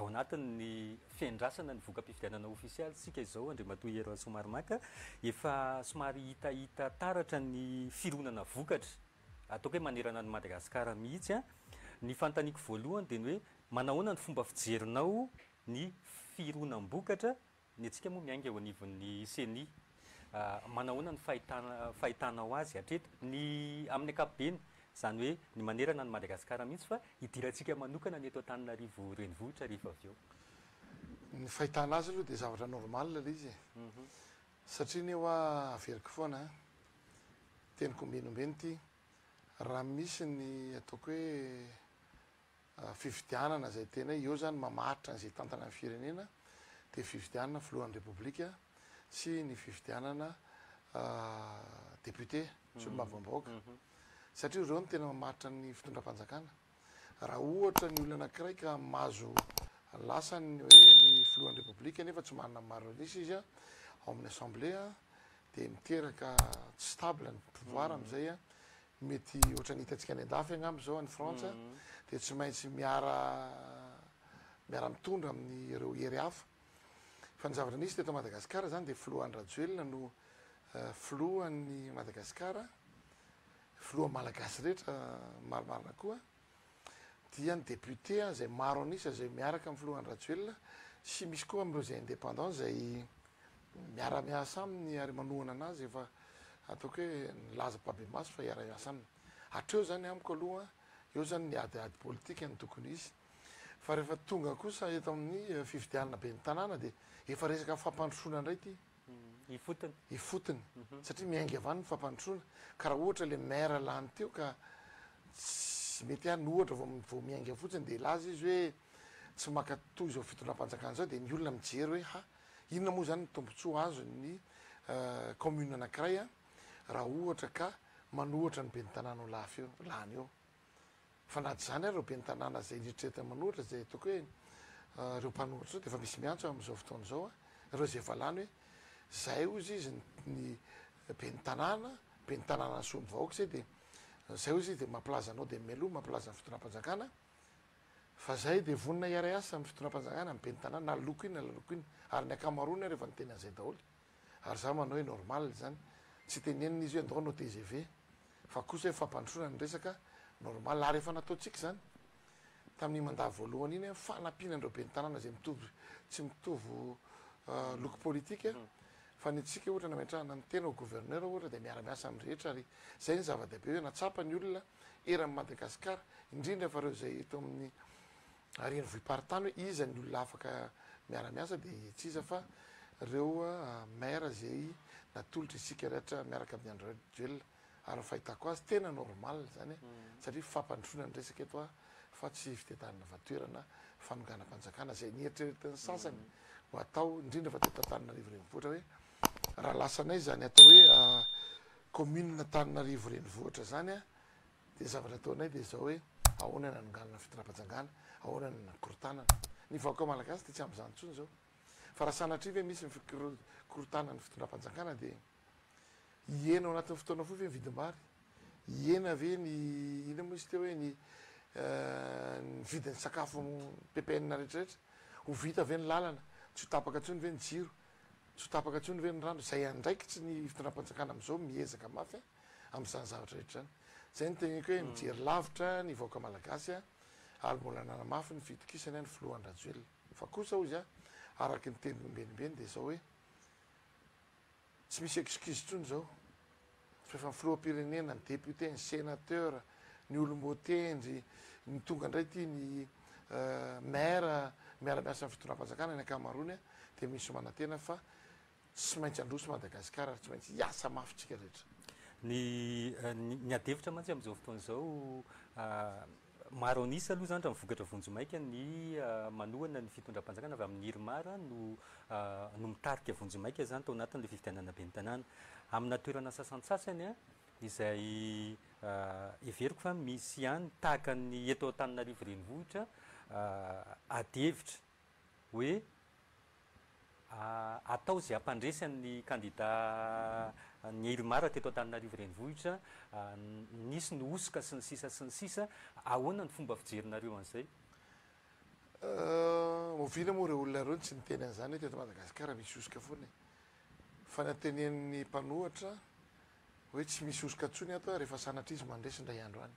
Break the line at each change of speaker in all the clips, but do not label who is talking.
ao anatin'ny fiandrasana ny voka-pifidianana ofisialy sika izao andrimatoa Ero Somaromaka efa somary hitahita taratra ny fironana vokatra ataoko hoe manerana ny Madagasikara mihitsy a. Ny fanontaniako voalohany dia ny hoe manahoana ny fomba fijerinao ny fironan-bokatra ny antsika moa miainga eo anivon'ny CENI, manahoana ny fahitanao azy hatreto ny amin'ny ankapobeny, izany hoe ny manerana ny Madagasikara mihitsy fa idirantsika manokana ny eto Antananarivo renivohitra rehefa avy eo.
Ny fahitana azy aloha dia zavatra normal ilay izy satria ny eo averiko foana teniko ombenombeno ty raha misy ny ataoko hoe fifidianana izay tena eo zany mamaritra an'izay tantana amin'ny firenena dia fifidianana filohan'ny repoblika sy ny fifidianana député sy olom-bavaoaka satria ireo no tena mamaritra ny fitondram-panjakana. Raha ohatra ny olona anankiray ka mahazo lasa ny hoe ny filohan'ny repoblika nefa tsy manana maronisy izy ao amin'ny assemblée dia miteraka tsy stable ny pouvoir amin'izay mety ohatra ny hitantsika any andafy angamba zao any Frantsa dia tsy maintsy miara mitondra amin'ny ireo hery hafa. Fa ny zavatra nisy teto Madagasikara zany dia filohan'ny Rajoelina no filohan'ny Madagasikara, filoha malagasy rehetra maromarina koa dia ny député izay maro anisa izay miaraka amin'ny filohan'ny Rajoelina sy misy koa amin'ireo izay indépendant izay miara-miasa aminy ary manohana anazy efa ataoko hoe nilaza pabe-maso fa hiara-miasa aminy. Hatreo zany amiko aloha eo zany ny adiady politika ny tokony izy. Fa rehefa tonga kosa eto amin'ny fifidianana be ny tanàna dia efa resaka fampandrosoana indray ty ifotony satria miainga avany ny fampandrosoana ka raha ohatra le maire lany teo ka tsy mety ihany ohatra vao miainga fotsiny dia laza izy hoe tsy makatoy izao fitondram-panjakana zao dia ny olona mijery hoe ha inona moa zany ny tombontsoa azo ny commune anankiray raha ohatra ka manohatra ny be ny tanàna ho lafy eo lany eo. Fa na tsy zany ary reo be ny tanàna zay nitretany manohatra zay ataoko hoe ireo mpanohatra zao dia efa misy miantso amin'izao fotoana izao ireo zay efa lany hoe zay ozy izy ny be ny tanàna somy vahoaka zay dia zay ozy izy dia mampilaza anao dia melo mampilaza ny fitondram-panjakana fa zay dia vonina hiara-asa amin'ny fitondram-panjakana amin'ny be ny tanàna na loko iny na loko iny ary ny akamaroany rehefa ny tena an'izay daholo ary za manao hoe normal zany tsy tenenina izy hoe andao no TGV fa kosa hoe fampandrosoana ny resaka normal ary efa nataontsika zany tamin'ny mandat voalohany iny fanampianandreo be ny tanàna zay mitovy tsy mitovy loko politika fa ny tsika ohatra na miantrahana ny tena ho gouverneur ohatra dia miara-miasa amin'ny rehetra ary zay ny zava-dehibe hoe natsapa ny olona eran'ny Madagasikara indrindra fa reo izay eto amin'ny reny vohim-paritany hoe iza ny olona afaka miara-miasa dia tsy iza fa ireo maire zay natolotra isika rehetra miaraka amin'ny André Rajoelina ary ny fahitako azy tena normal zany satria fampandrosoana ny resaka eto fa tsy fitedanana vatoerana fanonganam-panjakana zay nieritreretin'ny sasany ho atao indrindra fa teto Antananarivo renivohitra hoe raha lasanay zany atao hoe commune Antananarivo renivohitra zany dia zavatra ataonay dia zao hoe ahoana ny anonganana fitondram-panjakana, ahoana ny korotanana. Ny vahoaka malagasy dia tsy amin'izany intsony zao fa raha sanatria hoe misy korotanana fitondram-panjakana dia hiena ao anatin'ny fotoana foy ve ny vidim-bary, hiena ve ny ina moa izy teo hoe ny vidin'ny sakafo PPN rehetrarehetra ho vita ve ny lalana, tsy ho tapaka intsony ve ny jiro, tsy ho tapaka intsony ve ny rano, izay andraikitsy ny fitondram-panjakana amin'izao miezaka mafy amin'izany zavatra rehetra zany. Zay ny teniko hoe mijery lavitra ny vahoaka malagasy ary mbola nanamafy ny fitokisany ny filohan'ny Rajoelina. Fa kosa ozy araky ny teny ombenimbeny dia zao hoe tsy misy excuse intsony zao fa efa filoham-pirenena, ny député, ny sénateur, ny olombotendry, ny tonga indray ty ny maire miara-miasa amin'ny fitondram-panjakana ny ankamaroany dia misy manantena fa tsy maintsy androso Madagasikara ary tsy maintsy hiasa mafy tsika rehetra.
Ny adevitra mantsy amin'izao fotoana izao maro anisa aloha zany raha mivokatra vonjomaika ny manohana ny fitondram-panjakana avy amin'ny Irmara no mitarika vonjomaika zany tao anatin'ilay fifidianana be ny tanàna amina toerana sasantsasany izay everiko fa misy ihany tahaka ny eto Antananarivo renivohitra adevitra hoe atao izay ampandresan'ny candidat ny Irmara teto Antananarivo renivohitra nisy ny osika sy ny sisa ahoana ny fomba fijerinareo an'izay?
ovina moa reo olona reo tsy niteny an'izany hoe teto Madagasikara misy osoka foana fa natenen'ny mpanohatra hoe tsy misy osoka ntsony ato rehefa sanatra izy mandresy indray andro any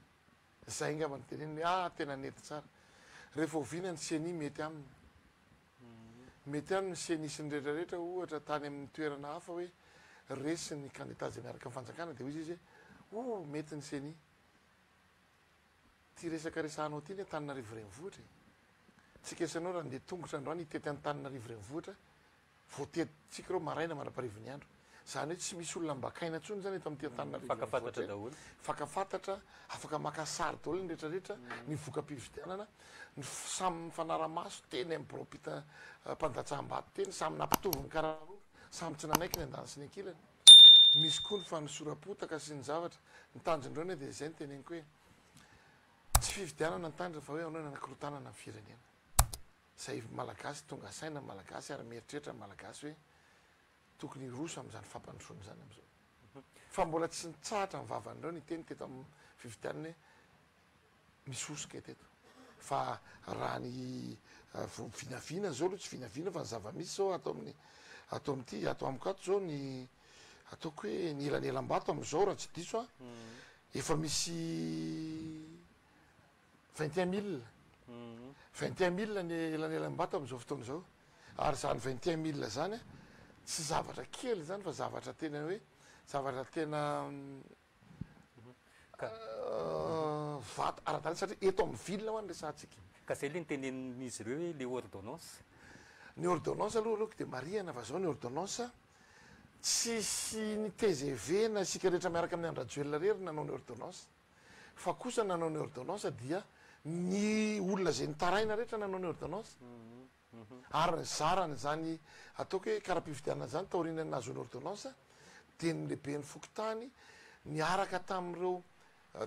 zay ngamba nyteneniny tena nety tsara rehefa ovina ny seni mety aminy mety aminy ny senisy ny rehetrarehetra ohatra tany amin'ny toerana hafa hoe resy ny candidat zay miaraka amin'ny fanjakana de hoy izy hoe mety ny seni ty resaka resahanao ty ny Antananarivo renivohitra tsika isanao raha ndeha tongotra androany hitety Antananarivo renivohitra voatetitsika reo maraina mandraparivony andro zany hoe tsy misy olona mbakaina ntsony zany eto amin'ty Antananarivo
fakafantatra daholo
fakafantatra afaka makasary daholo ny rehetrarehetra ny voka-pividianana ny samy mifanaramaso teny amin'ny bropita mpandatsaham-bato teny samy nampitovy ny karaha samy tsy nanaiky ny andany sy ny ankilany misy koa ny fanosorapotaka sy ny zavatra ny tanjondreo de zay ny teneniko hoe tsy fividianana ny tandra fa hoe anao nanakorotanana ny firenena zay malagasy tonga saina malagasy ary mieritreritra malagasy hoe tokony roso am'izany fampandrosoana zany am'izao fa mbola tsy nitsahatra ny vavan'ireo ny teny teto amin'ny fividianana hoe misy osoka teto fa raha ny vinavina zao aloha tsy vinavina fa ny zava-misy zao atao amin'ity atao amiko ato zao ny ataoko hoe ny elanelam-bato am'izao raha tsy diso efa misy 21 000 ny elanelam-bato am'izao fotoana zao ary zany 21 000 zany tsy zavatra kely zany fa zavatra tena hoe zavatra tena vato ara-dalana satria eto amin'ny vilona ho any resantsika
ka zay le nitenenin'izy ireo hoe le ordonnance
ny ordonnance aloha aleoko de mariana fa zao ny ordonnance tsisy ny TGV na isika rehetra miaraka amin'ny andrajoelona rery nanao ny ordonnance fa kosa nanao ny ordonnance dia ny olona zay nitaraina rehetra nanao ny ordonnance ary ny zarany zany ataoko hoe karaha-pividianana zany taorinany nazo ny ordonnance de ny lehibe ny fokotany niaraka tamin'ireo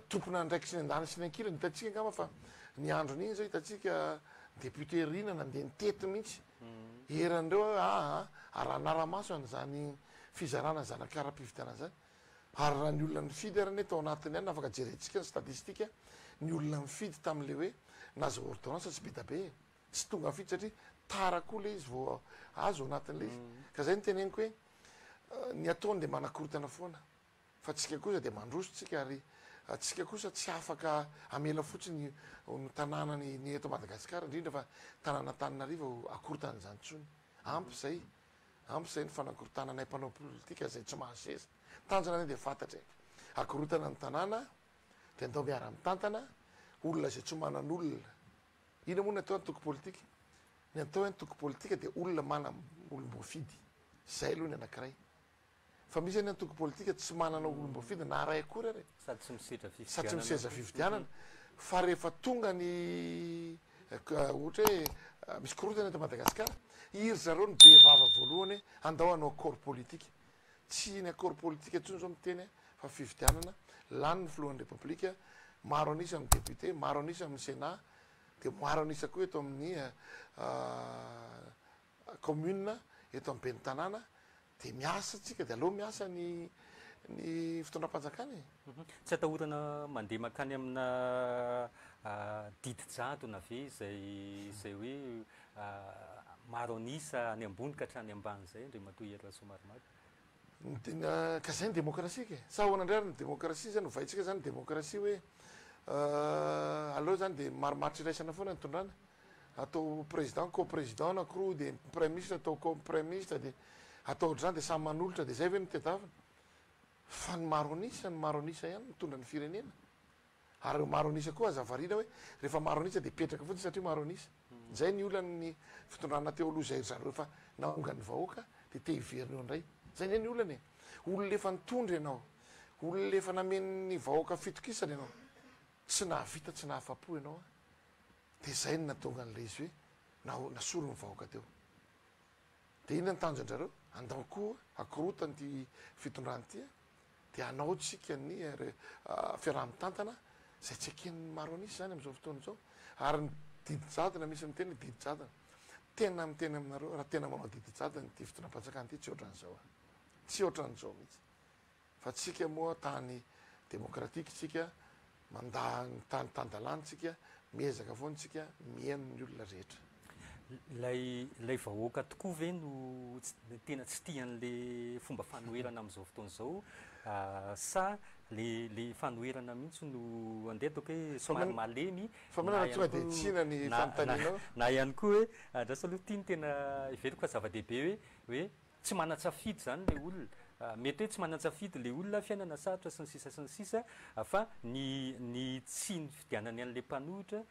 tompona ndraiky sy ny andany sy ny ankilany hitatsika ngamba fa ny andron'iny zao hitatsika député rina nandeha nitety mihitsy eran'ireo raha naramaso an'izany fizarana zana karaha-pividianana zany ary raha ny olona mifidy arany tao anatiny any afaka jerentsika ny statistika ny olona mifidy tam'le hoe nazo ordonnance tsy be da be tsy tonga mifidy satria tara koa le izy vo azo anatin'le izy ka zay ny teneniko hoe ny ataony de manakorotana foana fa tsika kosa de mandrosotsika ary tsika kosa tsy afaka amela fotsiny ny tanànany ny eto Madagasikara indrindra fa tanàna Antananarivo akorotan'izany tsony ampy zay ny fanakorotananay mpanao politika zay tsy mahaseza tanjona de fantatra akorotana ny tanàna de andao miara mitantana olona zay tsy manan'olona ina moa ny atao ny toko politika ny atao hoe ny toko politika de olona mana olom-boafidy zay aloha ny anankiray fa misy any antoko politika tsy manana olom-boafidy na ray akory ary
sady tsy
miseza fividianana fa rehefa tonga ny ohatra hoe misy korotana eto Madagasikara iry zareo ny be vava voalohany andao hanao accord politika tsy ny accord politika ntsony zao miteny fa fividianana lany ny filohan'ny repoblika maro anisa amin'ny député maro anisa amin'ny sénat de maro anisa koa eto amin'ny commune eto amin'ny ben'ny tanàna de miasa tsika de aloha miasa ny fitondram-panjakana
tsy atahorana mandeha makany amina didi-jato na ve zay hoe maro anisa any ambony ka hatrany ambany zay ndre matoy hery somaromaro
ka zay ny démocratie ke sa hoanandray ary ny démocratie zany vaitsika zany démocratie hoe aloha zany de maromaritry iraisana foana ny tondrana atao président co-président anakoroa de premier ministre atao co-premier ministre de atao ohatr'izany de samy manolotra de zay ve notedavana fa ny maro anisa ihany mitondra ny firenena ary maro anisa koa azavarina hoe rehefa maro anisa de petraka fotsiny satria maro anisa zay ny olany fitondrana teo aloha zay zareo rehefa naonga ny vahoaka de te hiverineo indray zay ny olany olona efa nitondry ianao olona efa namen'ny vahoaka fitokisana ianao tsy nahavita tsy nahafapo ianao de zay ny natonga n'le izy hoe nasoro ny vahoaka teo de ina ny tanjondrareo andao koa akorotany ty fitondrany ty de anao tsika ny fiaraha-mitantana zay tsy aken'ny maro anisy zany am'izao fotoana zao ary ny didi-jadona misy miteny didi-jadona tena miteny aminareo raha tena manao didi-jadona ty fitondram-panjakana ty tsy ohatran'izao tsy ohatran'izao mihitsy fa tsika moa tany démocratique tsika mandaha ny tany tandalany tsika miezaka foany tsika mihaino ny olona rehetra
lay vahoaka tokoa ve no tena tsy tian'le fomba fanoherana amin'izao fotoana izao sa le fanoherana mihitsy no andeha ataoko hoe somary malemy
fa manana tonga de tsina ny fanontanianao
na ihany koa hoe andrasa aloha tia ny tena iveriko fa zava-dehibe hoe tsy manan-tsafidy zany le olona mety hoe tsy manan-tsafidy le olona fiainana sarotra sy ny sisa fa ny tsy ny fidianany an'le mpanohitra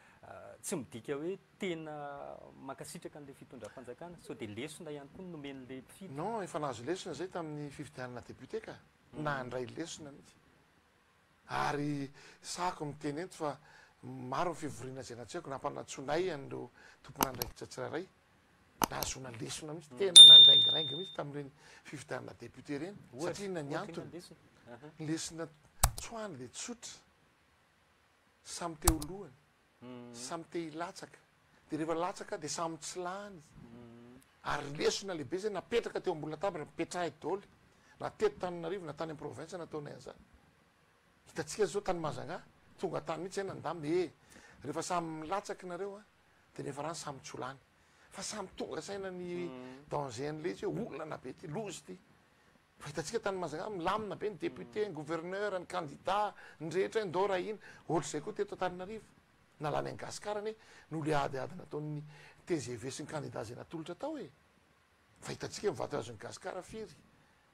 tsy midika hoe tena makasitraka an'le fitondram-panjakana so de lesona ihany koa nomen'le mpifidy
non efa nahazo lesona zay tamin'ny fifidianana député ka na andray lesona mihitsy ary sako miteny ento fa maro ny fivoriana zay natsehako nampanantsonay an'ireo tompon'andraikitra tsirairay nazona lesona mihitsy tena nandraingiraingy mihitsy tamin'ireny fifidianana député reny satria na ny antony lesona tsoany le tsotra samy teo lohany samy te hilatsaka de rehefa latsaka de samy tsy lany ary lesona lehibe zay napetraka teo ambony latabatra mipetrahy daoly na teto Taninarivo na tany amin'ny province nataonay an'izany hitatsika zao tany Mazanga tonga tany mihitsy zay nandamy rehefa samy milatsaky nareo de rehefa rano samy tsy lany fa samy tonga saina ny danger an'le izy hoe olana be ty lozy ty fa hitatsika tany Mazanga milamina be ny député ny gouverneur ny candidat ny rehetra ndora iny ohatr'izay koa teto Taninarivo na lany Angasikara ny no le adiady nataon'ny TGV sy ny candidat zay natolotra tao fa hitatsika mivato azon'ny Gasikara firy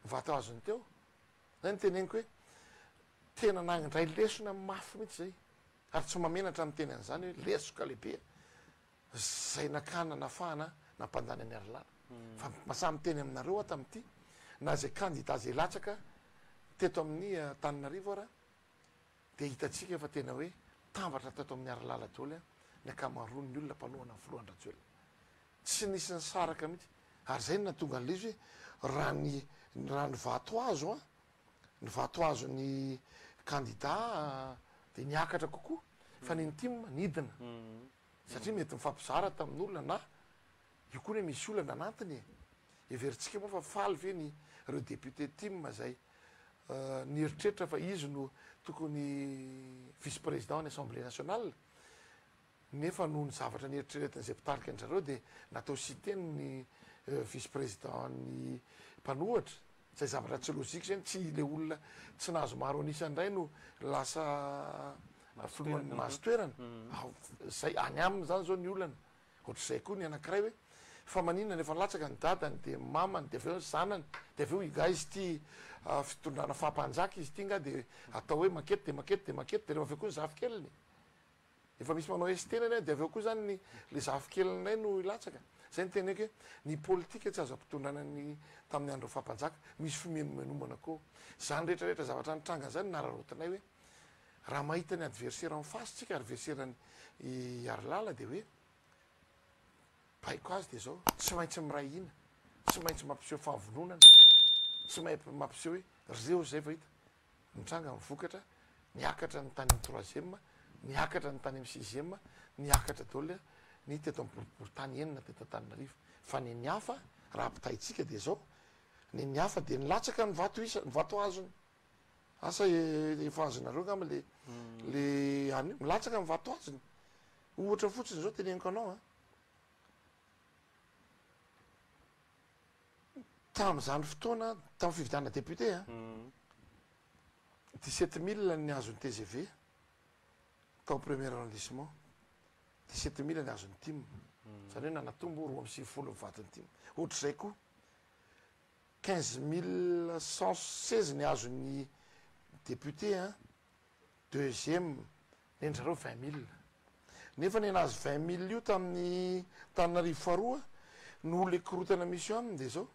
mivato azony teo zay ny teneniko hoe tena nandray lesona mafy mihitsy zay ary tsy mamenatra amin'ny teny an'izany hoe lesoka lehibe zay nakana nafahana nampandany any Arlala fa masamy teny aminareo tam'ty na zay candidat zay latsaka teto amin'ny Taninarivo ara de hitatsika fa tena hoe tambatra teto amin'ny Arlala daoly ny akamaroan'ny olona mpanohana ny Filohan-Rajoelina tsy nisy ny saraka mihitsy ary zay no natonga an'le izy hoe raha ny vato azo ny vato azo ny candidat de niakatra kokoa fa ny team nidina satria mety mifampizara tamin'olona na io koa ny misy olana anatiny everitsika moa fa faly ve ny reo député team zay nieritreritra fa izy no tokony vice président ny assemblée nationale nefa noho ny zavatra nieritreretin'izay mpitarika an'zareo de natao cité ny vice président ny mpanohatra zay zavatra tsy lozika zany tsy le olona tsy nahazo maro anisan'ndray no lasa filohan'ny mahazo toerana zay any aminy zany zao ny olana ohatr'izay koa ny anankiray hoe fa maninona nefa latsaka ny dadany de mamany de aveo zanany de aveo iga izy ty fitondrana fampanjaka izy ty nga de atao hoe makety de makety de makety de rehefa aveo koa ny zafikeliny efa misy manao estenany de aveo koa zany le zafikelininay no ilatsaka zay ny teneko hoe ny politika tsy azo ampitondrana ny tamin'ny andro fampanjaka misy fimenomenomana koa zany rehetrarehetra zavatra nitranga zany nararotinay hoe raha mahita ny adversaire mifasitsika adversaire ny Arlala de hoe baiko azy de zao tsy maintsy miray ina tsy maintsy mampiseho fahavononana tsy maintsy mampiseho hoe reo zay fa hita mitranga mivokatra niakatra ny tany amin'ny troisième niakatra ny tany amin'ny sixième niakatra daoly ny teto amin'ny boriboritany enina teto Taninarivo fa ny niafa raha ampitaitsika de zao ny niafa de nilatsaka ny vato azony asa efa azonareo ngamba le any milatsaka ny vato azony ohatra fotsiny zao teneniko anao tam'izany fotoana tamin'ny fividianana député 17 000 ny azon'ny TGV tao premier arrondissement 17 000 ny azon'ny team zany hoe nanatombo 2 mivatiny team ohatr'izay koa 15 116 ny azon'ny député deuxième nendrareo 20 000 nefa ny nazo 20 000 io tamin'ny Taninarivo faharoa no le korotana misy io aminy de zao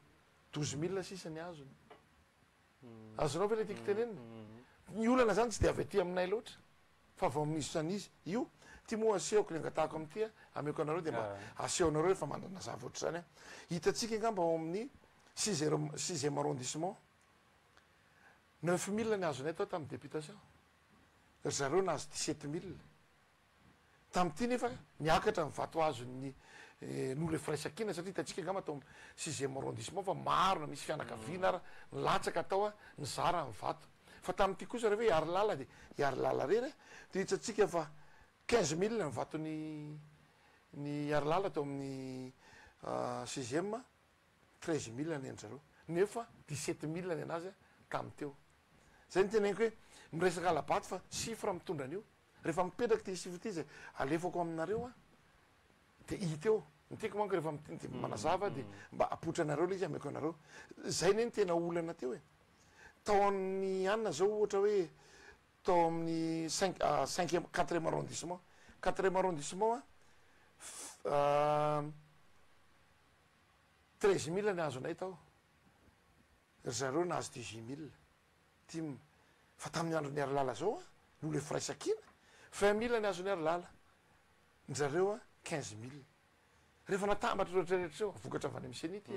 12 000 sisa ny azony azonao ve le tiako tenenina ny olana zany tsy de avy aty aminay loatra fa vao misy an'izy io ty moa asehoko ny angatahako am'ty ameko anareo de mba asehonareo rehefa mandana zava ohatr' zany hitatsika ngamba ao amin'ny 6e arrondissement 9 000 ny azonay tao tamin'ny députation zareo nazo 17 000 tamin'ity nefa niakatra mivato azony no le firaisakina satria hitatsika ngamba atao 6e arrondissement fa maro na misy fianakaviana ara nilatsaka atao ny zara mivato fa tamin'ity kosa rehefa Arlala de Arlala rery de hitatsika fa 15 000 ny vatony ny arilala tao amin'ny 6e 13 000 ny anjareo nefa 17 000 ny anazy tamy teo zay ny teneniko hoe miresaka alabato fa sifra mitondra an'io rehefa mipetraky ty sifra ty zay alefako aminareo a de iteo nytiako manko rehefa de manazava de mba apotra anareo le izy ameko anareo zay neny tena olana teo e tao amin'ny anina zao ohatra hoe tao amin'ny 4e arrondissement 4e arrondissement a 13 000 ny azo anay tao ry zareo nahazo 18 000 ty fa tamin'ny andro ny arilala zao a no le firaisakina 20 000 ny azo ny arilala ny zareo a 15 000 rehefa natambatra rehetrarehetra eo vokatra avy any amisenity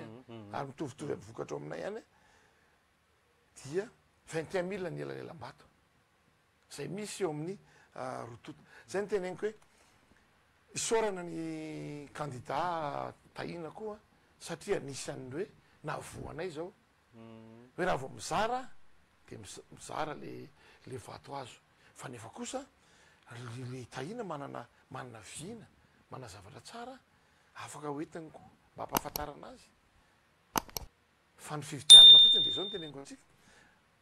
ary mitovitovy amy vokatra ao aminay any dia 21 000 ny elanelam-bato zay misy eo amin'ny rototo zay ny teneniko hoe isorana ny candidat tahina koa satria nisan'ny hoe nahavoanay zao hoe raha vao mizara de mizara le vato azo fa nefa kosa le tahina manana vina mana zavatra tsara afaka hoentiny koa mba ampahafantarana azy fa ny fividianana fotsiny de zao ny teneniko atsika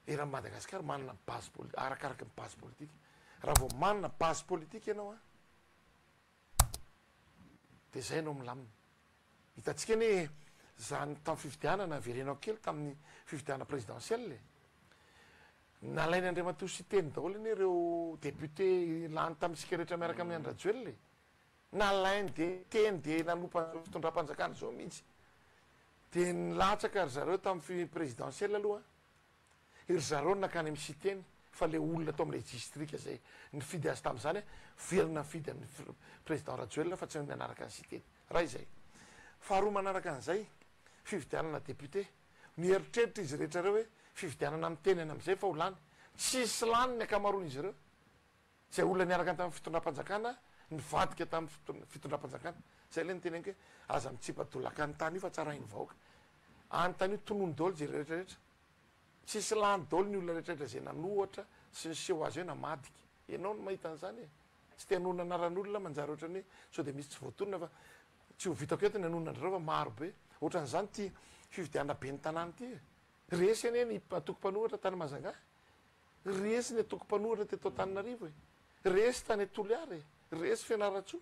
era Madagasikara manana base politique arakaraky ny base politique raha vao manana base politique ianao a de zay anao milamina hitantsika ny hoe zany tamin'ny fividianana verenao kely tamin'ny fividianana présidentielle nalainy Andriamatoa sy teny daholo iny ireo député lany tamitsika rehetra miaraka amin'ny Andrajoelina nalainy de teny de nanompa fitondram-panjakana zao mihitsy de nilatsaka ry zareo tamin'ny présidentielle aloha ry zareo nakany amy siteny fa le olona atao am'le distrika zay nifidy azy tam'zany verina nifidy amin'ny président Rajoelina fa tsy nanaraka ny siteny raha izay faharoa manaraka an'izay fividianana député nieritreritra izy rehetra reo hoe fividianana amy tenany am'izay fa ho lany tsisy lany ny akamaroany izy reo zay olona niaraka tamin'ny fitondram-panjakana nivadika tamin'ny fitondram-panjakana zay le ny teneniko hoe aza mitsipatolaka ny tany io fa tsara iny vahoaka any tany io tonony daholo zay rehetrarehetra tsisy lany daholo ny olona rehetrarehetra zay nanohatra sy niseho azy hoe namadika ianao no mahita an'izany e tsy te hanona anaran'olona manjary ohatrany hoe sao de misy tsy voatonona fa tsy ho vitako eto ny hanona andrareo fa maro be ohatran'izany ty fividianana be ny tanàny ty resy ane ny atoko-panohatra tany Mazanga resy ny atoko-panohatra teto Antananarivo e resy tany Toliary e resy Fianaratsoa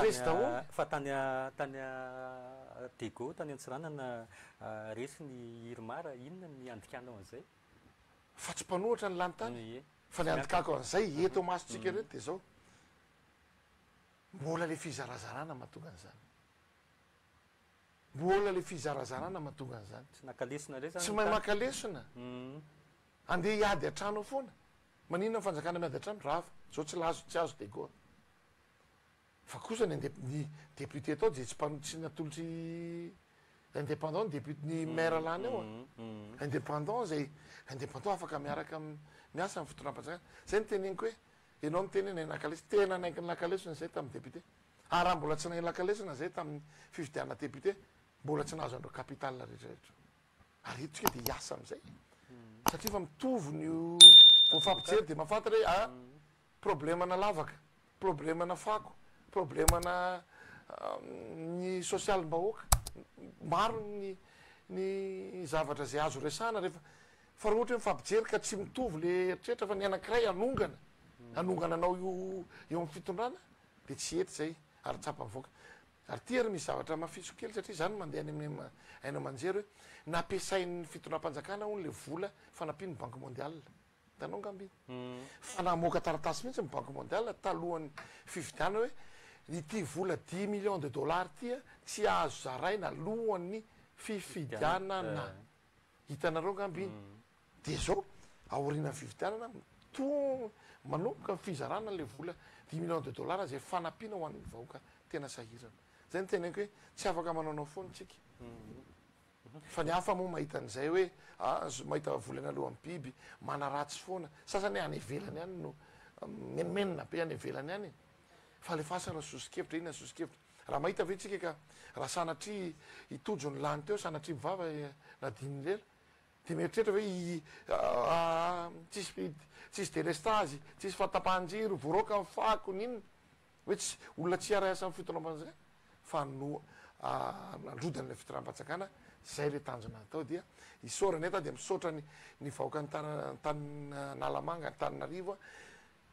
resy daholo
fa tany Dego tany Antsiranana resy ny Irmara inona ny andikanao an'izay
fa tsy mpanohatra ny lany tany fa ny andikako an'izay eto masotsika reto de zao mbola le fizarazarana mahatonga an'izany mbola le fizarazarana mahatonga an'izany
tsy nakalesona re zany
tsy mahay makalesona andeha hiady atrano foana maninona fanjakana miady atrano rava zao tsy lazo tsy azo Dego fa kosa ny député atao de tsy natolotsy indépendant ny maire lany ao a indépendant zay indépendant afaka miaraka miasa amin'ny fitondram-panjakana zay ny teneniko hoe ianao miteny nay nakalesona tena naiky ny lakalesona zay tamin'ny député ary raha mbola tsy nay lakalesona zay tamin'ny fividianana député mbola tsy nahazo andreo capitale rehetrarehetra ary itotsika de hiasa am'izay satria fa mitovy ny voafampijery de mahafantatra hoe problemana lavaka problemana fako problemana ny sosialim-bahoaka maro ny zavatra zay azo resana rehefa fa raha ohatra hoe mifampijery ka tsy mitovy le eritreritra fa ny anankiray anongana anao eo amin'ny fitondrana de tsy ety zay ary tsapa mivoaka ary ty ary misy zavatra mafiso kely satria zany mandeha any amin'ny aina aman-jery hoe nampiasain'ny fitondram-panjakana hono le vola fanampiany banque mondiale tanao ngambiny fa namoaka taratasy mihitsy ny banque mondiale talohan'ny fividiana hoe ity vola 10 millions de dollars tya tsy azo zaraina alohan'ny fifidianana hitanareo ngambiny de zao aoriana fividianana manomboka ny fizarana le vola 10 millions de dollars zay fanampiana ho an'ny vahoaka tena sahirana zay ny teneniko hoe tsy afaka manaonao foana tsika fa ny hafa moa mahita an'izay hoe mahita volana aloha amin'ny biby mana ratsy foana sasany any ivelany any no menimenina be any ivelany any fa le fasana sosikevitra iny sosikevitra raha mahita ve tsika ka raha sanatria hitojo ny lany teo sanatria mivava nadiny lela de mieritreritra hoe tsisy délestage tsisy fatapahan-jiro voaroaka ny fako n'inona hoe tsy olona tsy ara-asa amin'ny fitondram-panjakana fa no androdan'ilay fitondram-panjakana zay le tanjona atao dia isaorany eta dia misaotra ny vahoaka ny tanin'Alamanga ny Tananarivo a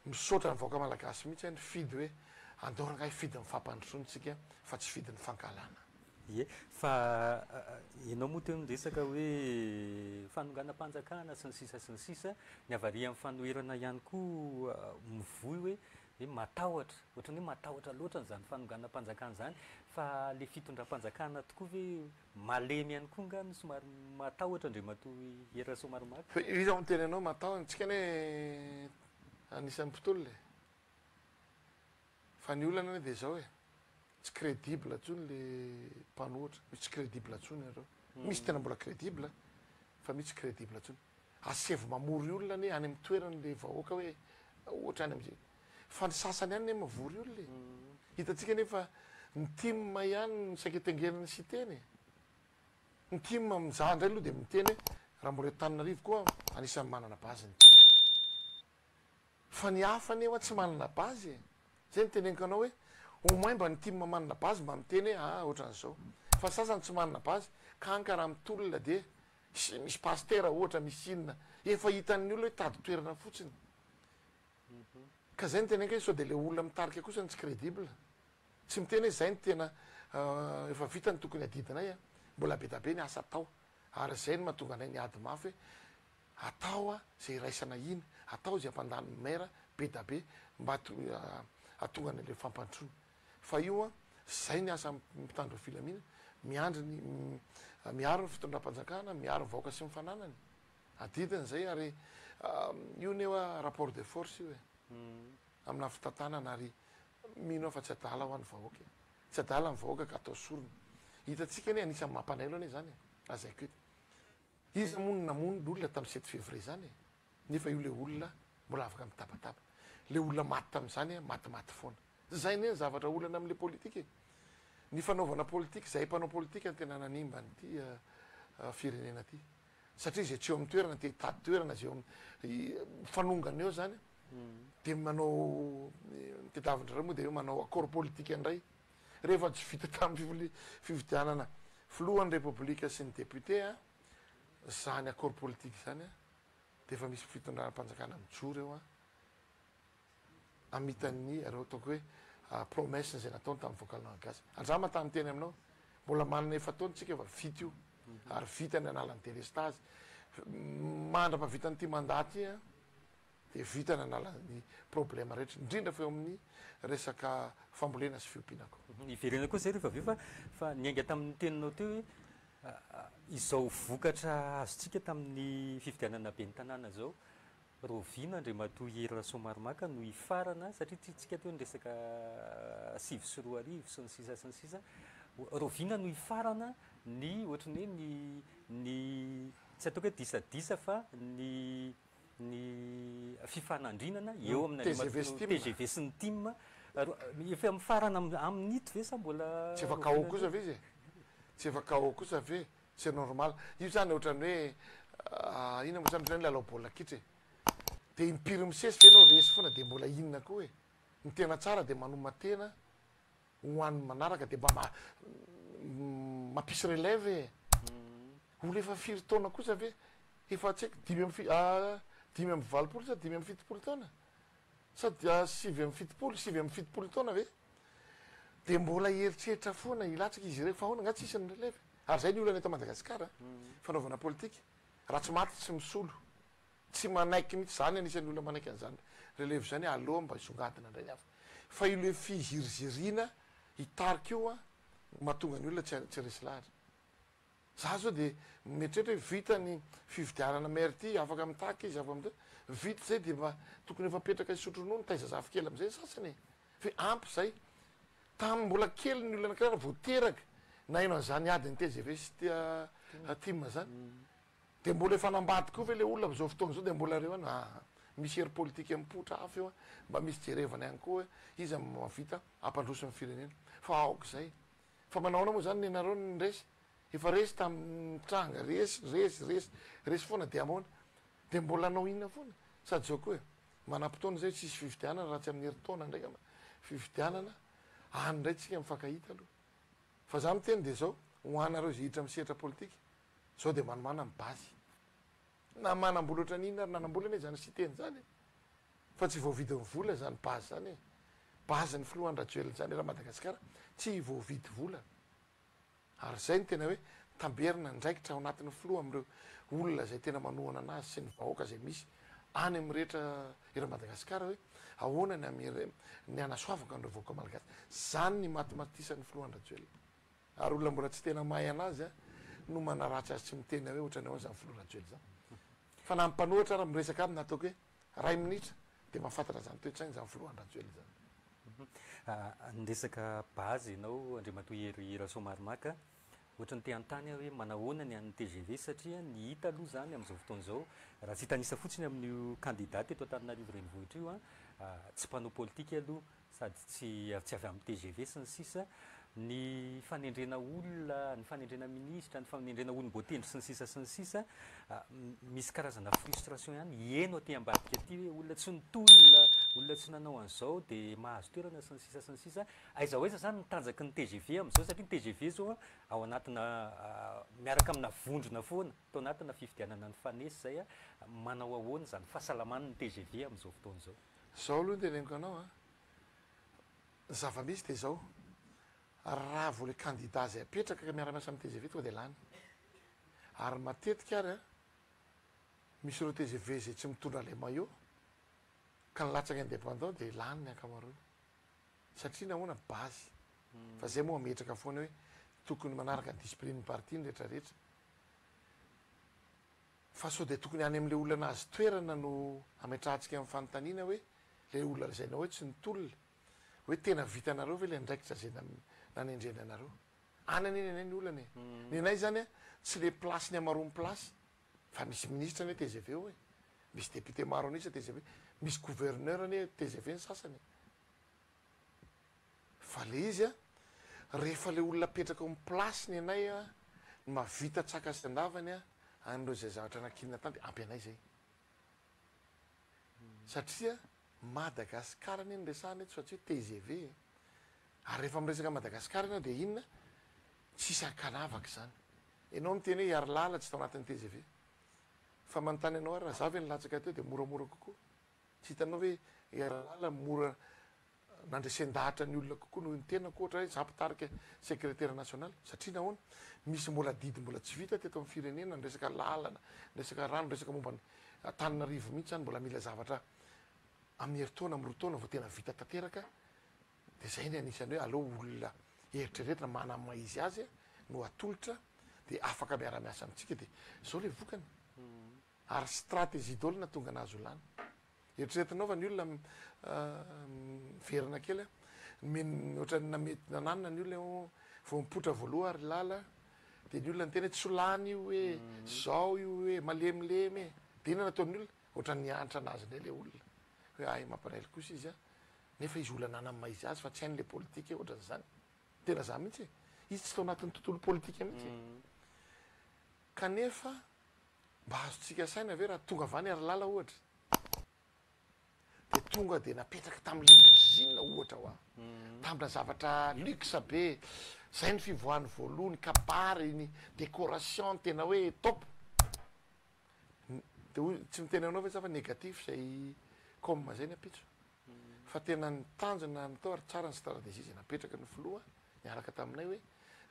misaotra ny vahoaka malagasy mihitsy ny fidy hoe andoranga fidy ny fampandrosoantsika fa tsy fidy ny fankalana.
Ie, fa ianao moa teo niresaka hoe fanonganam-panjakana sy ny sisa ny avaria amin'ny fanoherana ihany koa mivoy hoe matahotra ohatrany hoe matahotra loatra n'izany fanonganam-panjakana zany fa le fitondram-panjakana tokoa hoe malemy ihany koa ngany somary matahotra ndre matoy era somary maka.
Iza ny teny anao matahotra tsika ne anisan'ny mpitolo le fa ny olana ne dia zao hoe tsy crédible ntsony le mpanohatra misy tsy crédible ntsony areo misy tena mbola crédible fa misy crédible ntsony asevo mamory olona ne any amin'ny toeran'le vahoaka hoe ohatra any am'zay fa ny sasany any ne mavory olona hitatsika nefa ny timma ihany ny saiketengeliny sy teny ny timma mizaha indray aloha dia miteny raha mbola Tananarivo koa anisan'ny manana bazy ny timma fa ny hafa nefa tsy manana bazy zay ny teneniko anao hoe au moins mba ny timma manana bazy mba miteny hoe ohatran'izao fa sasany tsy manana bazy ka ankaraha mitolona dia misy pastera ohatra misy inona efa hitan'ny olona hoe tady toerana fotsiny ka zay ny teneniko hoe sao dia le olona mitarika kosa ny tsy crédible tsy miteny hoe zay ny tena efa vita ny tokony adidinay mbola be da be ny asa atao ary zay ny mahatonga anay ny ady mafy hoe atao zay raisana iny atao zay ampandany mera be da be mba atonga an'le fampandrosoana fa io zay ny asa mitandro filamina miandry miaro ny fitondram-panjakana miaro ny vahoaka sy mifananany adidiny zay ary io nefa rapport de force io amina fitantanana ary mino fa tsy adala ho an'ny vahoaka tsy adala ny vahoaka ka atao sorona hitatsika ne anisan'ny mampanailo ane zany azaiko eto izy monina mon'olona tamin'ny 7 février zany nefa io le olona mbola afaka mitabataba le olona maty tamin'izany matimaty foana zay ne ny zavatra olana amin'le politika ny fanaovana politika zay mpanao politika ny tena nanimba nyty firenena ty satria zay tsy eo amin'ny toerana te tady toerana zay fanongana eo zany dia manao tetavindra ray moa dia manao accord politika indray rehefa tsy vita tamin'ny fividianana filohan'ny repoblika sy ny député zany accord politika zany dia efa misy fitondranam-panjakana mijoro eo amitan'ny areo ataoko hoe promesse zay nataony tamin'ny vokalana gasy andrama tamin'ny teny aminao mbola manana efa taony tsika efa vita io ary vita ny analan'ny délestage mandra-pavitany ty mandaty dia vita ny analan'ny problème rehetra indrindra fa eo amin'ny resaka fambolena sy fiompianako
iverena koa zay rehefa aveo fa niainga tamin'ny teninao teo hoe izao vokatra azotsika tamin'ny fividianana be ny tanàna zao rovina ndre matoy era somaromaka no ifarana satria tsika teo ny resaka 5 sy 4 arivo sy ny sisa rovina no ifarana ny ohatrany hoe ny tsy ataoko hoe disadisa fa ny fifanandrinana eo amina TGV sy ny team efa mifarana amin'ny ito ve sa mbola
tsy efa kao kosa ve izy tsy efa kao kosa ve c'est normal io zany ohatrany hoe ina mo zany le lalao baolina kitra dia impiry misesy fe anao resy foana dia mbola inona koa hoe ny tena tsara dia manoma tena hoan'ny manaraka dia mba mampisy relève olo efa 5 taona kosa ve efa tsy haiko 5 amby valopolo sa 5 amby fitopolo taona sady 7 amby fitopolo taona ve dia mbola eritreritra foana ilatsaka izy ireo fa ahoana nga tsisy ny relève ary zay ny olana eto Madagasikara fanaovana politika raha tsy maty tsy misolo tsy manaiky mihitsy zany anisan'ny olona manaiky an'izany relève zany aloha mba isongadina indray ny hafa fa io le fizirizirina hitarika io mahatonga ny olona tsy resy lahatra za zao dia mieritreritra hoe vita ny fividianana maire ty afaka mitaky izy afaka vita zay dia mba tokony efa petraka isotronono taiza zafy kely am'izay sasany fe ampy zay tamin'ny mbola kely ny olona anakirara voateraka na ino an'izany adiny TGV sy tim zany dia mbola efa nambady koa ve le olona am'izao fotoana zao dia mbola reo any misy hery politika mipotra hafa eo mba misy jerevana ihany koa izy mavita ampandroso amin'ny firenena fa aoka zay fa manaona moa zany nenareo ny resy efa resy tamin'ny tranga resy foana dia amoana dia mbola anao inona foana sady zao koa manam-potoana zay tsisy fividianana raha tsy amin'ny herintaona ndraika fividianana anyndray tsika mifankahita aloha fa za miteny de zao hoanareo zay hiditra misehatra politika zao de manomana mibazy na manam-bola oatra n'inona ary nanam-bolana zany siteny zany fa tsy voavidy ny vola zany bazy zany e bazy ny filohandrajoely zany raha Madagasikara tsy voavidy vola ary zay ny tena hoe tamberina ndraikitra ao anatin'ny filoha am'ireo olona zay tena manohana anazy sy ny vahoaka zay misy any am'rehetra ira Madagasikara hoe ahoana ny anasoavaka an'ireo vahoaka malagasy zany ny matimatisan'ny filohandrajoely ary olona mbola tsy tena mahay anazy a no manaratsy azy tsy miteny hoe ohatrany ahoana zany filohandrajoely zany fa na mpanohatra raha miresaka aby nataoko hoe ray minitra de mahafantatra zany toetrany zany filohandrajoely zany
ny resaka bazy ianao Andriamatoa Hery Rasoamaromaka ohatrany te antany hoe manahoana ny an'ny TGV satria ny hita aloha zany am'izao fotoan'izao raha tsy hitanisa fotsiny amin'io candidat eto Antananarivo renivohitra io tsy mpanao politika aloha sady tsy avy amin'ny TGV sy ny sisa ny fanendrena olona ny fanendrena ministra ny fanendrena olom-boatendry sy ny sisa misy karazana frustration ihany eno aty ambadika aty hoe olona tsy nitolona olona tsy nanao an'izao de mahazo toerana sy ny sisa aiza hoaiza zany nitanjaky ny TGV am'izao satria ny TGV zao ao anatina miaraka amina vondrona foana tao anatina fifidianana ny fanesy zay manao ahoana zany fahasalaman'ny TGV am'izao fotoan'izao
zao aloha teneniko anao zava-misy de zao raha vo le candidat zay apetraka ka miara-miasa amin'ny TGV tonga de lany ary matetika ary misy ireo TGV zay tsy mitondra le maillot ka nilatsaky indépendant de lany ny ankamaroany satria nahoana bazy fa zay moa ametraka foana hoe tokony manaraka ny discipline parti ny rehetrarehetra fa sao de tokony any am'le olona nazy toerana no ametrahantsika amin'ny fanontaniana hoe le olona lazainao hoe tsy nitolona hoe tena vitanareo ve le ndraikitra zay nanendreny anareo any aneny anay ny olana e ny anay zany a tsy le place ny amaroany place fa misy ministra ny TGV hoe misy député maro anisa TGV misy gouverneur any TGV ny sasany fa le izy a rehefa le olona apetraka amin'ny place ny anay a mavita tsaka sy andavany a an'ireo zay zavatra nakinina tany de ampy anay zay satria Madagasikara ny resahana eto satria TGV ary rehefa miresaka Madagasikara ianao de inona tsisy ankanavaka zany ianao miteny hoe hiary lala tsy tao anatin'ny TGV fa manontany anao ary raha zavy ny latsaka teo de moramora kokoa tsy hitanao hoe hiary lala mora nandresen-dahatra ny olona kokoa noho ny tenako ohatra hoe zampitarika secrétaire national satria nahoana misy mbola didy mbola tsy vita teto amin'ny firenena ny resaka lalana ny resaka rano resaka momba ny Antananarivo mihitsy zany mbola mila zavatra amin'ny herintaona amin'ny roataona vao tena vita tanteraka de zay ny anisany hoe aleo olona eritreretina manama izy azy no atolotra de afaka miara-miasa amitsika de zao le vokany ary stratégie d'olona tonga anazy ho lany eritreretinao fa ny olona verina kely ohatrany namety nananina ny olona vao mipotra voaloha ary lala de ny olona ny tena tsy lany io hoe zao io hoe malemilemy de ina nataon'ny olona ohatrany nianitra anazy ndray le olona hoe ay mampanaily kosa izy nefa izy olona nanama izy azy fa tsy hain'le politika ohatran'zany tena za mihitsy izy tsy tao anatin'ny tontolo politika mihitsy kanefa mba azotsika saina ve raha tonga avany ary lala ohatra de tonga de napetraka tamin'ny limousine ohatra hoa tamina zavatra luxe be zay ny fivoahany voalohany kabary ny décoration tena hoe top de tsy miteny anao ve sa fa négatif zay comme zay ny apitso fa tena nitanjona natao ary tsara ny stratégie zay napetraka ny filoha niaraka taminay hoe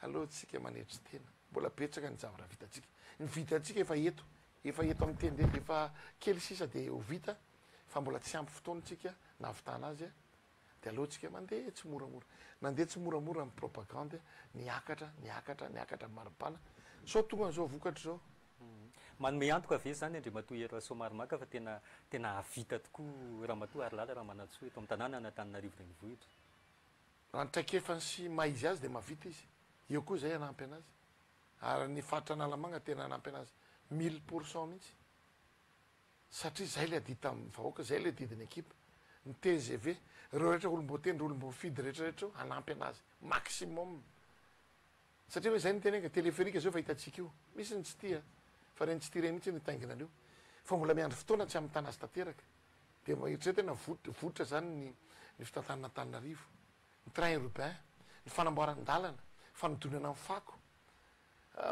alohatsika manetry tena mbola petraka ny zavatra vitatsika ny vitatsika efa eto amin'ny tende efa kely sisa de ho vita fa mbola tsy ampy fotoanatsika navitana azy de alohatsika mandeha tsy moramora nandeha tsy moramora amin'ny propagande niakatra maripana sao tonga n'izao vokatra zao
manome antoka ave zany Andriamatoa Hery Rasoamaromaka fa tena avita tokoa Ramatoa ary lala raha manatsoa eto amin'ny tanàna na Antananarivo renivohitra
raha nitraikefany sy maizy azy de mahavita izy eo koa zay anampy anazy ary ny faritra analamagna tena anampy anazy 1000% mihitsy satria zay le adita amin'ny vahoaka zay le didiny ekipa ny TGV reo rehetra olom-boatendry olom-bofidy rehetrarehetra anampy anazy maximum satria hoe zay ny tenenga téléphérique zao fa hitatsika io misy ny tsy tia fa reny tsy tia reny mihitsy nitaingina an'io fa mbola miandry fotoana tsy amin'ny tanazy tanteraka de eritreretena votra zany ny fitantanana Antananarivo, ny train européen, ny fanamboaran-dalana, fanodonana amin'ny fako.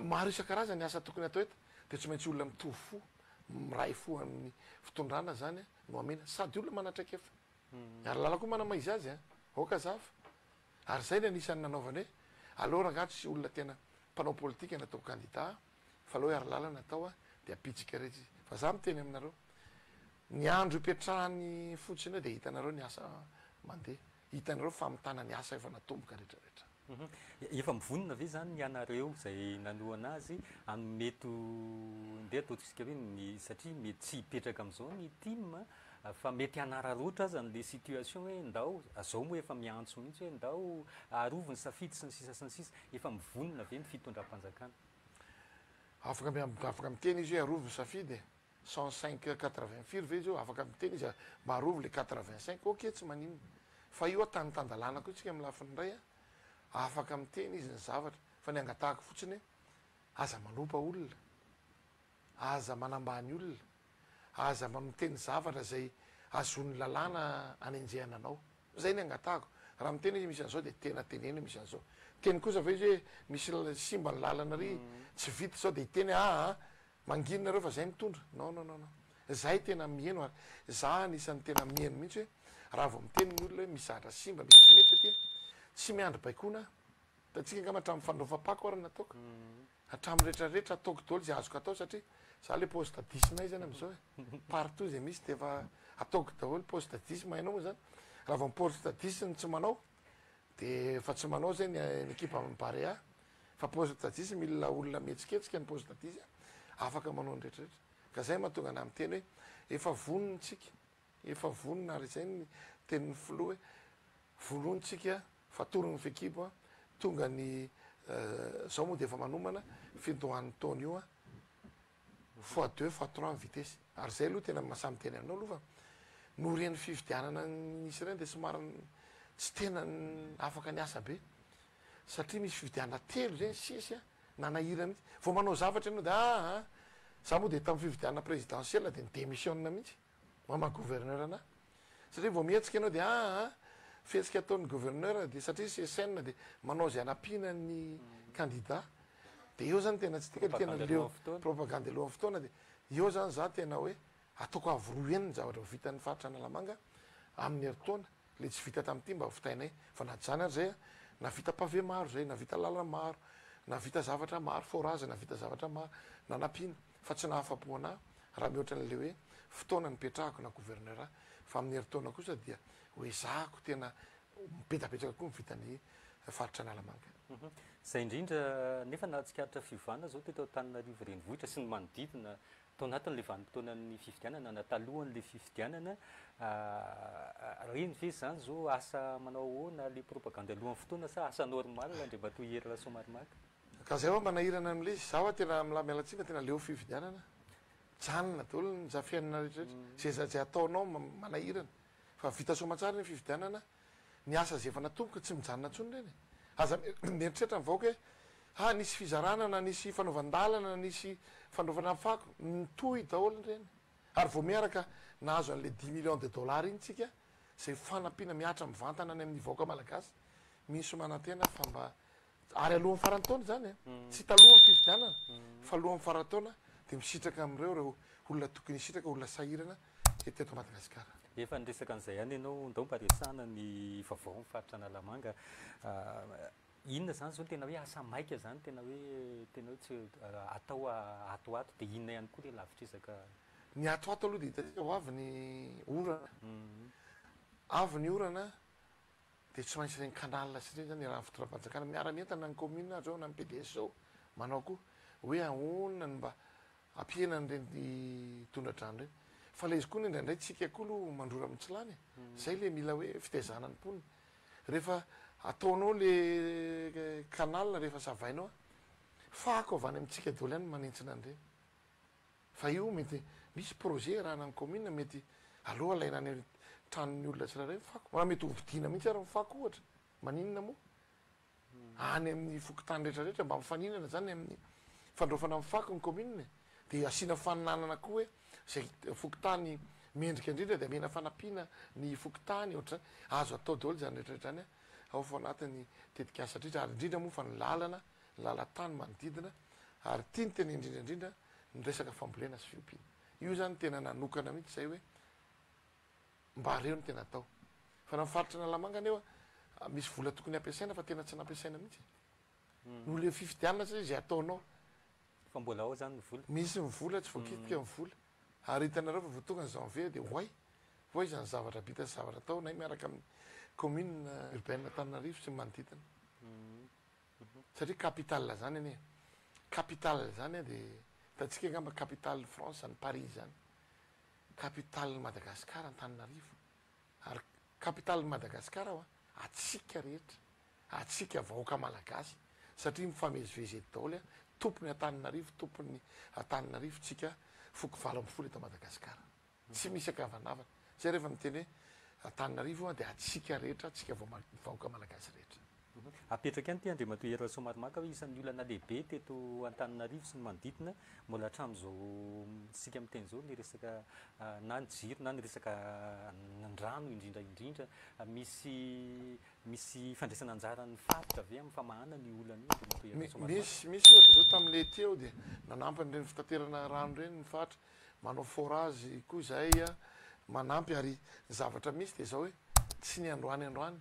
Maro isan-karazany asa tokony atao eto dia tsy maintsy olona mitovy fo, miray fo amin'ny fitondrana zany no amena sady olona manatraikefa. Ary lala koa manama izy azy oka zafa. Ary zay ny anisan'ny nanaovany hoe aleo rangatsy olona tena mpanao politika natao candidat fa aleo ary lala natao dia apitsika rehetra. Fa za miteny aminareo ny andro ipetrahany fotsiny dia hitanareo ny asa mandeha, hitanareo famitana ny asa efa natomboka rehetrarehetra.
Efa mivonona ve zany ny anareo zay nanoana azy amin'ny mety ndeha ataontsika hoe ny satria mety tsy hipetraka amin'izao ny team fa mety hanararoatra azy an'le situation hoe ndao azao moa efa miantso mihitsy hoe ndao arovy ny safidy sy ny sisa sy ny sisa, efa mivonona ve ny fitondram-panjakana?
Afaka miteny izy hoe arovy ny safidy 105-80 firy ve izy io, afaka miteny izy maharovy le 85 ok tsy maninona fa io tany-tandalàna koa tsika amin'ny lafiny ray afaka miteny izy ny zavatra fa ny angatahako fotsiny aza manompa olona, aza manambany olona, aza miteny zavatra zay azon'ny lalàna anenjehana anao, zay ny angatahako. Raha miteny izy misy an'izao dia tena teneny misy an'izao, teny kosa fa izy hoe misy simba ny lalana ry tsy vita zao dia hiteny manginonareo fa zay mitondra non zay tena mieno ary za anisan'ny tena mieno mihitsy hoe raha vao miteny ny olona hoe misahatra simba misy tsy mety aty tsy miandry baikona tatsika ngama hatramin'ny fandrovam-pako ary nataoko hatramin'ny rehetrarehetra ataoko daholo zay azoko atao satria za le postadisme zany am'izao partout zay misy dia efa ataoko daholo postadisme hainao moa zany raha vao postadisme tsy manao dia efa tsy manao zay ny ekipa mibarea fa postadisme mila olona mihetsiketsika ny postadisme afaka manao ny rehetrarehetra ka zay mahatonga ana miteny hoe efa vonontsika efa vonona ary zay ny tenin'ny filoha hoe vonontsika fatorony fekipo tonga ny zao moa dia efa manomana findohan'ny taona io x2 x3 vitesy ary zay aloha tena masamy teny aminao aloha fa norian'ny fividianana nisy reny dia somary tsy tena afaka ny asa be satria misy fividianana telo zany sisy nanahira mihitsy vao manao zavatra ianao dia za moa dia tamin'ny fividianana présidentielle dia ny démissionna mihitsy mama gouverneur ana satria vao mihetsika ianao dia fihetsika ataon'ny gouverneur dia satria CSN dia manao zay anampiana ny candidat dia eo zany tena tsy tika tena leo propagande alohan'ny fotoana dia eo zany za tena hoe ataoko avoroa eny ny zavatra vitan'ny faritra Analamanga amin'ny heritaona le tsy vita tamin'ity mba fitainay fa na zany ary zay navita pavé maro zay navita lala maro navita zavatra maro forage navita zavatra maro nanampiana fa tsy nahafapo ana raha mihoatra n'le hoe fotoana nipetrahako na gouverneur fa amin'ny heritaona kosa dia hoe zahako tena mipetapetraka koa mivitan'ny faritra Analamanga.
Zay indrindra nefa na tsikaritra fivana zao teto Antananarivo renivohitra sy ny manodidina tao anatin'le vanim-potoanan'ny fifidianana na talohan'le fifidianana reny ve zany zao asa manao ahoana le propagande alohan'ny fotoana sa asa normal Andriamatoa Hery Rasoamaromaka?
Ka zay hoa manahirana amin'le izy za hoa tena milatsiaka tena leo fifidianana janona daholo ny zafianana rehetrarehetra zay ataonao manahirana fa vita somatsara ny fifidianana ny asa zay efa natomboka tsy mijanona ntsony reny aza mieritreritra ny vahoaka hoe nisy fizarana na nisy fanaovan-dalana na nisy fandraofana fako nitohy daholo reny ary vao miaraka nahazo an'le 10 millions de dollars iny tsika zay fanampiana miatra mivantana any amin'ny vahoaka malagasy misy manantena fa mba ary alohan'ny farantaona zany tsy talohan'ny fifidianana fa alohan'ny farantaona dia misitraka amin'ireo olona tokony hisitraka olona sahirana teto Madagasikara.
Efa niresaka an'izay ihany ianao ndao mba resahana ny vaovao amin'ny faritra Analamanga inona zany zao tena hoe asa maika zany tena hoe tsy atao atoato dia inona ihany koa le lavitresaka
ny atoato aloha dia hitantsika ho avy ny orana avy ny orana dia tsy maintsy reny canal sy reny zany raha fitoram-panjakana miara-mientana ny commune zao na ny PDS zao manao koa hoe ahonina ny mba ampienany reny tondradrano reny fa le izy koa indraindray tsika koa aloha mandrora mitsilany zay le mila hoe fitaizana ny mponina rehefa ataonao le canal rehefa savainao fako avany amintsika daholo ihany manentsina an'ireny fa io mety misy projet raha na commune mety aloha alaina any tranon'ny olona tsirairay fako raha mety hovidiana mihitsy ary mifako ohatra maninona moa any amin'ny fokotany rehetrarehetra mba mifaninana zany amin'ny fandraofana amin'ny fako ny commune dia asiana faninanana koa hoe zay fokotany mendrika indrindra dia mena fanampiana ny fokotany ohatrzany azo atao daholo zany rehetrarehetra any ao fa anatiny tetikasa dritra ary indrindra moa fa ny lalana lalatany manodidina ary tia ny tena indrindraindrindra ny resaka fambolena sy fiompiana io zany tena nanokana mihitsy zay hoe mba reo ny tena atao fa na mifaritra nalamanga neoa misy vola tokony ampiasaina fa tena tsy nampiasaina mihitsy no le fifidianana zay zay ataonao
fa mbola ao zany ny vola
misy mivola tsy voakitika mivola ary hitanareo fa voatonga ny janvier dia hoay zany zavatra bita sy zavatra atao nay miaraka amin'ny commune urbaine Antananarivo sy manodidina satria capitale zany anie capitale zany dia hitantsika angamba capitale France ny Paris zany capitale Madagasikara Antananarivo ary capitale Madagasikara ao atsika rehetra atsika vahoaka malagasy satria mifamezivezy daholo tompony Antananarivo tompony Antananarivo tsika foko 20 eto Madagasikara tsy misy akavanavana zay rehefa miteny hoe Antananarivo dia atsika rehetra atsika vahoaka malagasy rehetra
apetraka any ty Andriamatoa Heroa Somaromaka hoe isan'ny olana lehibe teto Antananarivo sy ny manodidina mbola hatramin'izao sika miteny zao ny resaka na ny jiro na ny resaka ndrano indrindraindrindra misy fandraisana anjara ny faritra ave amin'ny famahana ny olana io Andriamatoa Heroa Somaromaka
misy ohatra zao tamin'le ty eo dia nanampy an'ireny fitaterana rano reny ny faritra manao forage koa zay manampy ary ny zavatra misy dia zao hoe tsy ny androany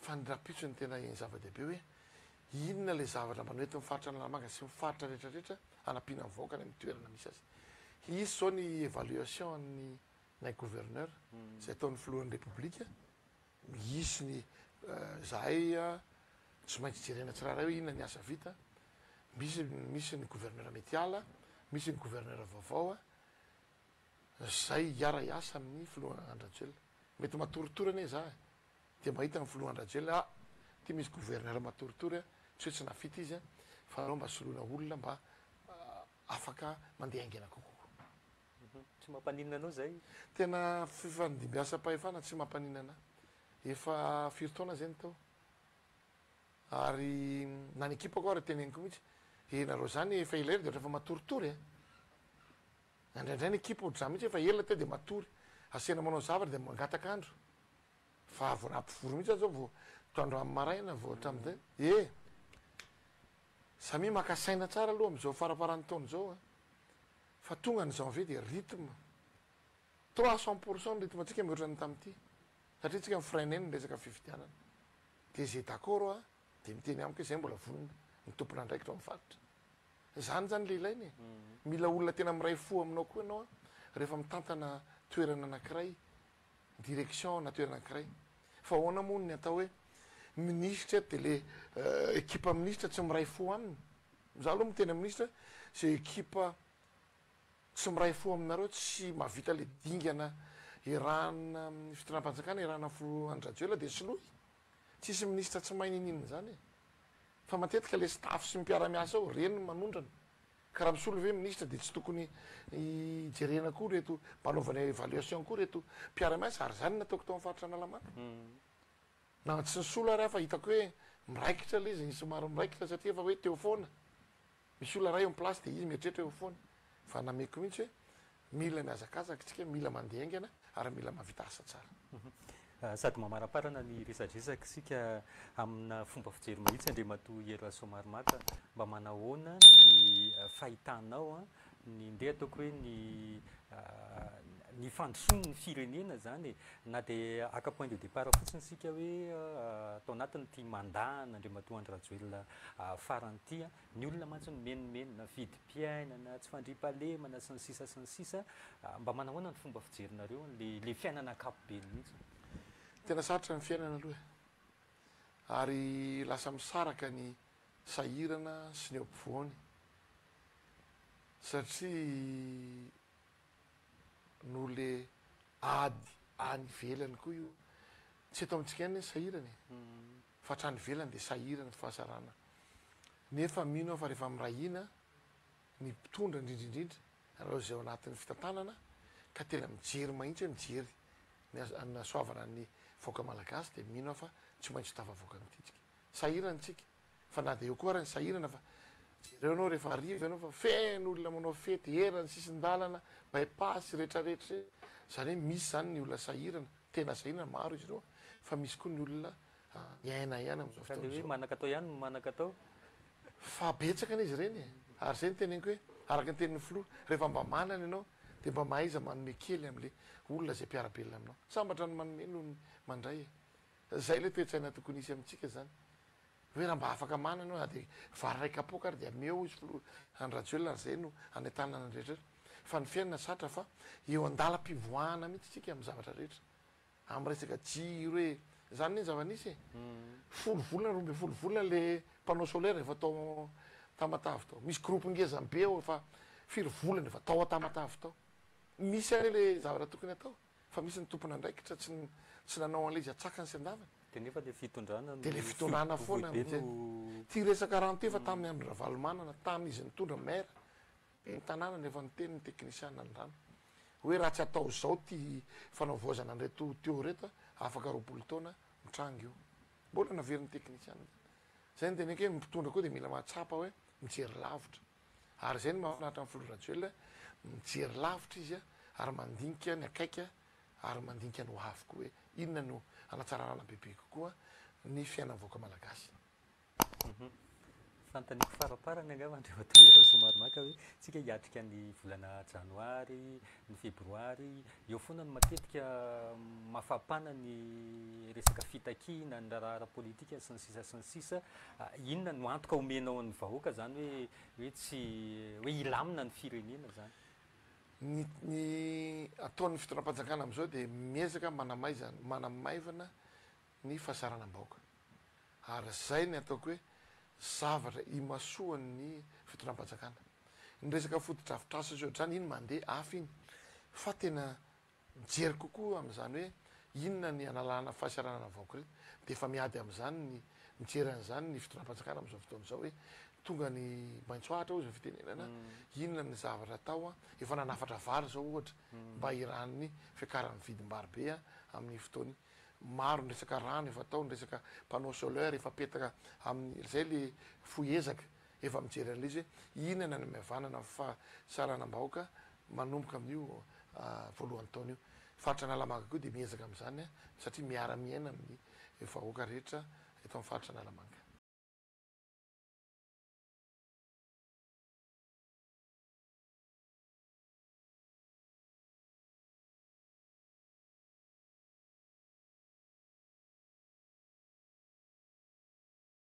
fa ny rapitso ny tena iny zava-dehibe hoe inona le zavatra manoety mifaritra nalamanga sy mifaritra rehetrarehetra anampiana ny vahoaka ny amin'ny toerana misy azy isy zao ny évaluation ny gouverneur zay ataon'ny filohan'ny repoblika isy ny zahay tsy maintsy jerena tsiraray hoe inona ny asa vita misy ny gouverneur metiala misy ny gouverneur vaovao zay hiara iasa amin'ny filohan Andrajoelina mety matoritory ane za dia mahita ny filohan Andrajoelina ty misy gouverneur matoritory tsy hoe tsy nafita izy fa anao mba soloina olona mba afaka mandeha aingana kokoa
tsy mampaninana anao zay
tena fifandimbiasa-pahefana tsy mampaninana efa 4 taona zay ny tao ary na ny ekipako ary teneniko mihitsy nareo zany efa elaela dia rehefa matoritory indraindray ny ekipa ohatr'izany mihitsy efa ela te dia matory asena manao zavatra dia mangataka andro fa vo nampivoro mihitsy zao vo toandro amin'ny maraina vo hatramin'izay samy makasaina tsara aloha am'izao faraparany taona zao fa tonga ny janvier dia rythme 300% ny rythme atsika mihoatra ny tamin'ity satria tsika mifraineny ny resaka fifidianana dia zay d'accord dia miteny amiko hoe zay mbola vonona ny tompona andraikitra amin'ny faritra zany zany le ilainy mila olona tena miray fo aminao koa ianao rehefa mitantana toerana anankiray direction na toerana anankiray fa ahoana moa ny atao hoe ministre dia le ekipa ministre tsy miray fo aminy za aloha miteny ministre zay ekipa tsy miray fo aminareo tsy mahavita le dingana irahana fitondram-panjakana irahana filoha Andrajoelina dia soloy tsisy ministre tsy mahay ninina zany fa matetika le staff sy mpiara-miasa ao reny manondrana ka raha misolo ve ministre dia tsy tokony jerena koa reto mpanaovana évaluation koa reto mpiara-miasa ary zany nataoko tao amin'ny faritra Analamanga na tsy nisolo ary fa hitako hoe miraikitra le izy somary miraikitra satria efa hoe teo foana misy olona ray eo place dia izy mieritreritra eo foana fa nameko mihitsy hoe mila miazakazaka tsika mila mandeha aingana ary mila mahavita asa tsara
sady mamaraparana ny resadresaka sika amina fomba fijery mahitsy Andriamatoa Heroa Somaromaka mba manahoana ny fahitanao ny ndeha ataoko hoe ny fandrosoany ny firenena zany na dia aka point de départ fotsiny sika hoe atao anatiny ty mandana Andriamatoa Andrajoelina farany ty ny olona mantsy ny menomenona vidim-piainana tsy fandriam-pahalemana sy ny sisa mba manahoana ny fomba fijerinareo le fiainana akapobe mihitsy
tena sarotra ny fiainana aloha ary lasa misaraka ny sahirana sy ny ampovoany satria no le ady any velany koa io tsy atao amintsika any sahirany fa hatrany velany dia sahirana ty fahasarana nefa mino aho fa rehefa mirahina ny mpitondra indrindrindrindra areo zay ao anatin'ny fitantanana ka tena mijery mahitsy hoe mijery nasoavana ny vahoaka malagasy dia mino aho fa tsy maintsy tafavoaka nytitsika sahirana tsika fa na dia eo koa raha ny sahirana fa ireo anao rehefa ariva ianao fa feno olona manao fety herany sisindalana bypasy rehetrarehetra zany hoe misy zany ny olona sahirana tena sahirana maro izy ireo fa misy koa ny olona iaina ihany am'izao
ka le hoe
fotoana
manaka atao ihany no manaka atao
fa betsaka ana izy reny ary zay ny teneniko hoe araka ny tenin'ny filoha rehefa mba manana ianao de mba mahaiza manome kely am'le olona zay mpiarabelona aminao sambatra ny manome no ny mandray zay le toetsaina tokony isy amitsika zany hoe raha mba afaka manana ao de vary ray kapoka ary de ameo izy filoha andrajoelona ary zay no anentanana rehetrarehetra fa ny fiainana satra fa eo andala-pivoahana mihitsy tsika amy zavatra rehetra amy resaka jiro hoe zany ny zava-nisy folo volana rombe folo volana le mpanao solaire efa atao tamatavy tao misy groupe ngezany be ao fa firy volana efa atao atamatavy tao misy ary le zavatra tokony atao fa misy ny tompona andraikitra tsy nanao an'le izy atsakany sy andavany
de nefa le fitondrana
de le fitondrana foana ty resaka rano ty fa tamin'ny andro ravalomanana tamin'izy nitondra mara ny tanàna nefa niteny ny teknisiana ny rano hoe raha tsy atao zao ty fanaovozana nreto teo reto afaka roapolo taona mitrango io mbola naverin'ny teknisiana zay ny teneko hoe mpitondra koa de mila mahatsapa hoe mijery lavitra ary zay ny mahafinaritra amin'ny filorajoelona mijery lavitra izy ary mandinika ny akaika ary mandinika ny hoavy koa hoe inona no anatsararana bebe kokoa ny fiainanavoaka malagasy
fantaniko faraparany angava andreo atoereo somary maka hoe tsika hiatrika ny volana janoary ny febroary eo foana ny matetika mafapana ny resaka fitakina ny raharaha politika sy ny sisa sy ny sisa inona no antoka omenao ny vahoaka zany hoe tsy hoe ilamina ny firenena zany
ny ataon'ny fitondram-panjakana am'izao de miezaka manamaivana ny fahasaranam-baoaka ary zay ny ataoko hoe zavatra imasoan'ny fitondram-panjakana ny resaka fotodrafitrasa zao zany iny mandeha afy iny fa tena mijery kokoa am'izany hoe inona ny analana fahasaranana vaoaka reto de efa miady am'izany ny mijeran'zany ny fitondram-panjakana am'izao fotoana zao hoe tonga ny maintsoahatra o za fitenenana inona ny zavatra atao efa nanafatra vary zao ohatra mba iran'ny fiakaran'ny vidim-barobe amin'ny fotoany maro ny resaka rano efa atao ny resaka mpanao solaire efa petaka am'zay le foezaka efa mijery an'le izy hoe inona ny miavanana fahasaranam-bahoaka manomboka amin'io voalohany taona io faritra nalamanga koa de miezaka am'zany satria miara-miaina amin'ny vahoaka rehetra eto amin'ny faritra nalamanga